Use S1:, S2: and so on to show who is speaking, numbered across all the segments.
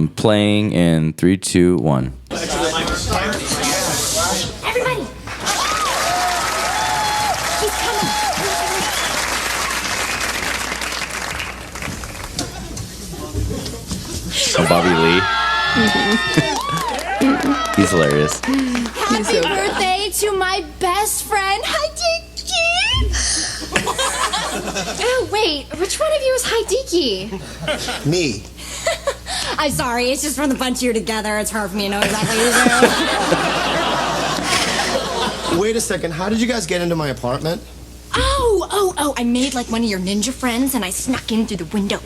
S1: Playing in 3, 2, 1.
S2: Everybody! He's coming!
S1: Oh, Bobby Lee. He's hilarious.
S2: Happy birthday to my best friend, Haidiki! Oh, wait, which one of you is Haidiki?
S3: Me.
S2: I'm sorry, it's just from the bunch of you together. It's hard for me to know exactly who's
S3: Wait a second, how did you guys get into my apartment?
S2: Oh, I made like one of your ninja friends and I snuck in through the window.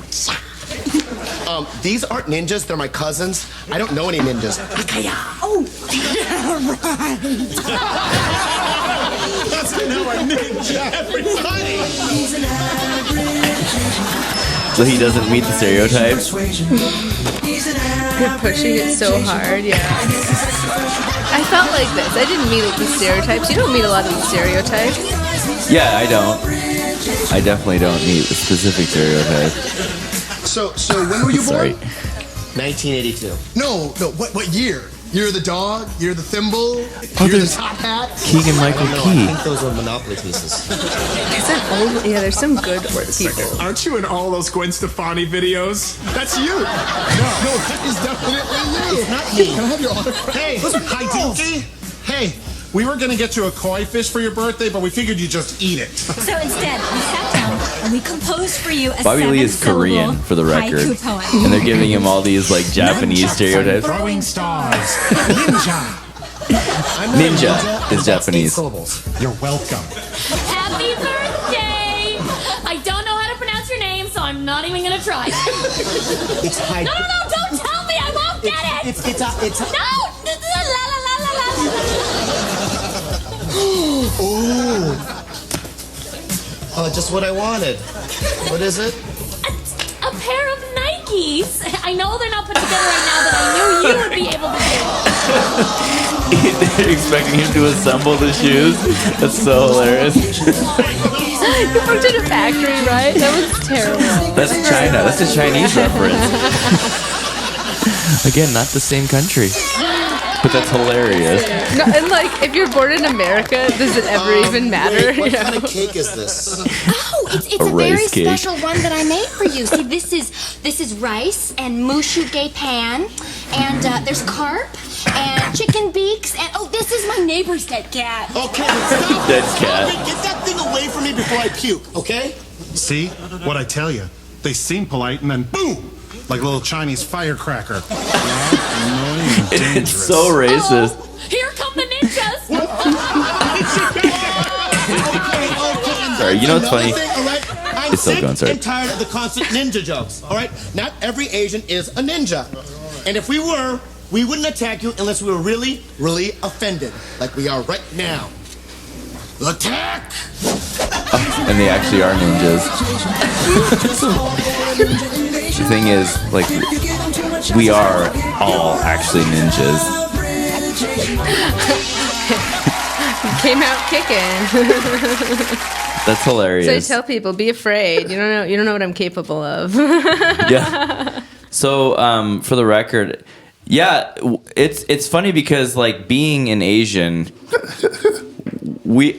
S3: These aren't ninjas, they're my cousins. I don't know any ninjas.
S2: Oh, right.
S3: That's now a ninja, everybody!
S1: So he doesn't meet the stereotypes?
S4: They're pushing it so hard, yeah. I felt like this. I didn't meet the stereotypes. You don't meet a lot of the stereotypes.
S1: Yeah, I don't. I definitely don't meet the specific stereotype.
S3: So when were you born?
S1: Sorry.
S3: 1982.
S5: No, what year? You're the dog, you're the thimble, you're the
S1: there's
S5: top hat.
S1: Keegan Michael
S3: I
S1: Key.
S3: think those are Monopoly pieces.
S4: There's some good people.
S5: Aren't you in all those Gwen Stefani videos? That's you. No, that is definitely you.
S3: It's not me.
S5: Can I have your autograph?
S6: Hey, hi, Dinky. Hey, we were gonna get you a koi fish for your birthday, but we figured you'd just eat it.
S2: So instead, we sat down and we composed for you a
S1: Bobby Lee is Korean, for the record.
S2: haiku poem.
S1: And they're giving him all these, like, Japanese stereotypes.
S6: Throwing stars. Ninja.
S1: Ninja is Japanese.
S6: You're welcome.
S7: Happy birthday! I don't know how to pronounce your name, so I'm not even gonna try.
S3: It's high.
S7: No, don't tell me! I won't get it!
S3: It's
S7: No! La la la la la!
S3: Oh, just what I wanted. What is it?
S7: A pair of Nikes! I know they're not put together right now, but I knew you would be able to do it.
S1: They're expecting him to assemble the shoes. That's so hilarious.
S4: You worked in a factory, right? That was terrible.
S1: That's China. That's a Chinese reference. Again, not the same country. But that's hilarious.
S4: No, and like, if you're born in America, does it ever even matter?
S3: Wait, what
S4: you
S3: kind
S4: know?
S3: of cake is this?
S2: Oh, it's
S1: A
S2: a very
S1: rice cake.
S2: special one that I made for you. See, this is rice and mushu gay pan, and there's carp and chicken beaks, and oh, this is my neighbor's dead cat.
S3: Okay, stop.
S1: Dead
S3: Stop
S1: cat.
S3: it. Get that thing away from me before I puke, okay?
S6: See? What I tell you. They seem polite and then boom! Like a little Chinese firecracker. Loud, annoying, and dangerous.
S1: It's so racist.
S7: Oh, here come the ninjas!
S1: Sorry, you know what's funny?
S3: Another thing, all right? I'm
S1: It's so
S3: sick
S1: gone, sorry.
S3: and tired of the constant ninja jokes, all right? Not every Asian is a ninja. And if we were, we wouldn't attack you unless we were really, really offended, like we are right now. Attack!
S1: And they actually are ninjas. The thing is, like, we are all actually ninjas.
S4: Came out kicking.
S1: That's
S4: So I
S1: hilarious.
S4: tell people, be afraid. You don't know what I'm capable of.
S1: Yeah. So, for the record, yeah, it's funny because, like, being an Asian,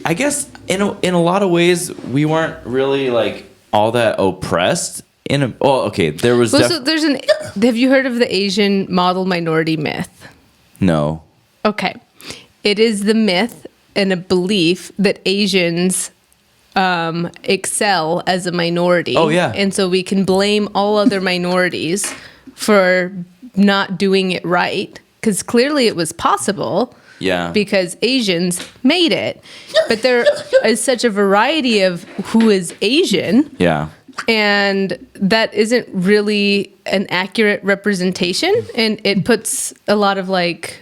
S1: I guess in a lot of ways we weren't really like all that oppressed. There was.
S4: Well, so there's have you heard of the Asian model minority myth?
S1: No.
S4: Okay. It is the myth and a belief that Asians excel as a minority.
S1: Oh, yeah.
S4: And so we can blame all other minorities for not doing it right, because clearly it was possible.
S1: Yeah.
S4: Because Asians made it. But there is such a variety of who is Asian.
S1: Yeah.
S4: And that isn't really an accurate representation, and it puts a lot of like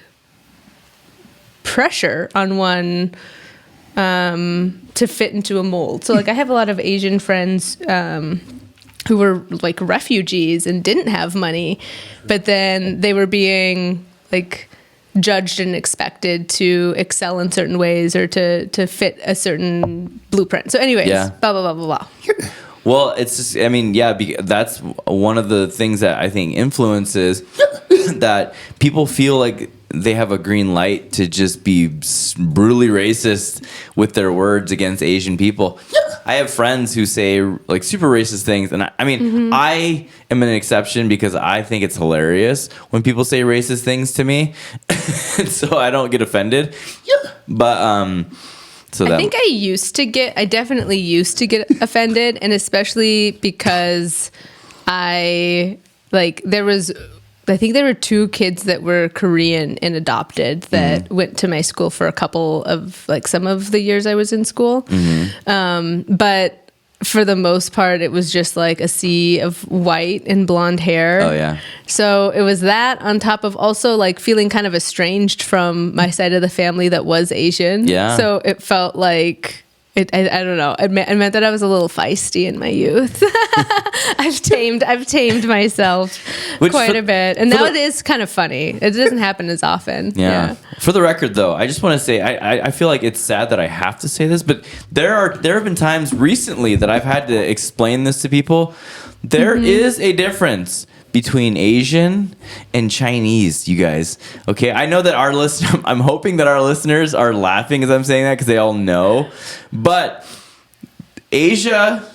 S4: pressure on one to fit into a mold. So like I have a lot of Asian friends who were like refugees and didn't have money, but then they were being like judged and expected to excel in certain ways or to fit a certain blueprint. So anyways,
S1: Yeah.
S4: blah blah blah blah blah.
S1: Well, it's just, I mean, yeah, that's one of the things that I think influences that people feel like they have a green light to just be brutally racist with their words against Asian people. I have friends who say like super racist things, and I mean, I am an exception because I think it's hilarious when people say racist things to me, so I don't get offended. But so that,
S4: I think I definitely used to get offended, and especially because I think there were 2 kids that were Korean and adopted that went to my school for a couple of like some of the years I was in school. But for the most part, it was just like a sea of white and blonde hair.
S1: Oh yeah.
S4: So it was that on top of also like feeling kind of estranged from my side of the family that was Asian.
S1: Yeah.
S4: So it felt like I don't know. It meant that I was a little feisty in my youth. I've tamed myself quite a bit, and now it is kind of funny. It doesn't happen as often.
S1: Yeah. For the record, though, I just want to say I feel like it's sad that I have to say this, but there have been times recently that I've had to explain this to people. There is a difference between Asian and Chinese, you guys. Okay, I know that I'm hoping that our listeners are laughing as I'm saying that because they all know. But Asia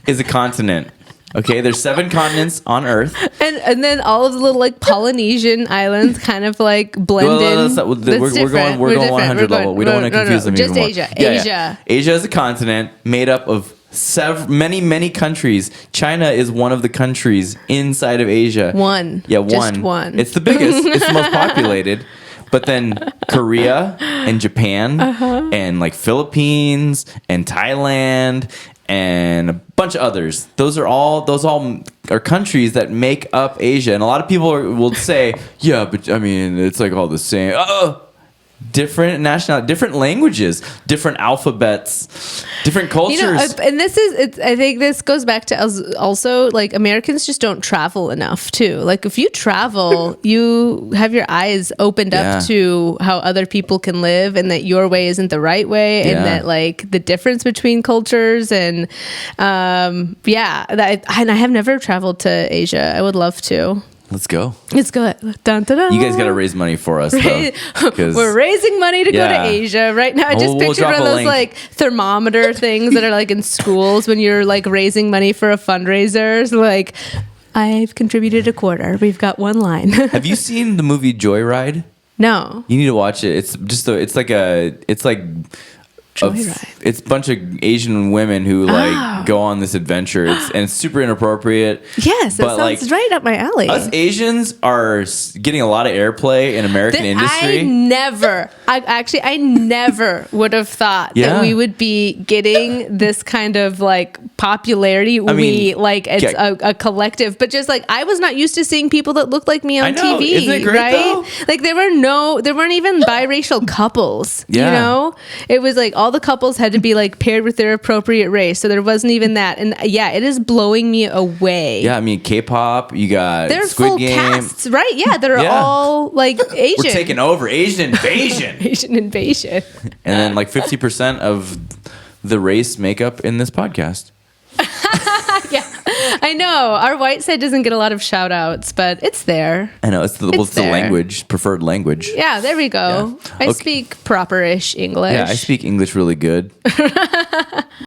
S1: is a continent. Okay, there's 7 continents on Earth,
S4: and then all of the little like Polynesian islands kind of like blend in.
S1: We're going 100 level. We don't want to confuse them
S4: just
S1: even more.
S4: Asia.
S1: Yeah. Asia is a continent made up of many countries. China is one of the countries inside of Asia.
S4: One.
S1: Yeah, one.
S4: Just one.
S1: It's the biggest. It's the most populated. But then Korea and Japan and like Philippines and Thailand and a bunch of others. Those all are countries that make up Asia. And a lot of people will say, yeah, but I mean, it's like all the same. Different nationality, different languages, different alphabets, different cultures.
S4: You know, and I think this goes back to also like Americans just don't travel enough too. Like if you travel, you have your eyes opened up to how other people can live, and that your way isn't the right way, and that like the difference between cultures and and I have never traveled to Asia. I would love to.
S1: Let's go.
S4: Let's go. Dun, dun, dun.
S1: You guys got to raise money for us, though.
S4: We're raising money to go to Asia right now. I just pictured one of those like thermometer things that are like in schools when you're like raising money for a fundraiser. So, like, I've contributed $0.25. We've got one line.
S1: Have you seen the movie Joyride?
S4: No.
S1: You need to watch it. It's like it's a bunch of Asian women who like go on this adventure. It's super inappropriate.
S4: Yes, that sounds right up my alley.
S1: Us Asians are getting a lot of airplay in American industry.
S4: I never would have thought that we would be getting this kind of like popularity. It's a collective, but just like I was not used to seeing people that looked like me on TV.
S1: Isn't it great,
S4: right?
S1: though?
S4: Like there weren't even biracial couples.
S1: Yeah.
S4: You know, it was like all the couples had to be like paired with their appropriate race, so there wasn't even that. And it is blowing me away.
S1: Yeah, I mean K-pop. You got
S4: they're
S1: Squid
S4: full
S1: Game.
S4: casts, right? Yeah, they're all like Asian.
S1: We're taking over Asian invasion.
S4: Asian invasion.
S1: And then like 50% of the race makeup in this podcast.
S4: Yeah, I know. Our white side doesn't get a lot of shout outs, but it's there.
S1: I know. It's the language, preferred language.
S4: Yeah, there we go. Yeah. I speak proper-ish English.
S1: Yeah, I speak English really good.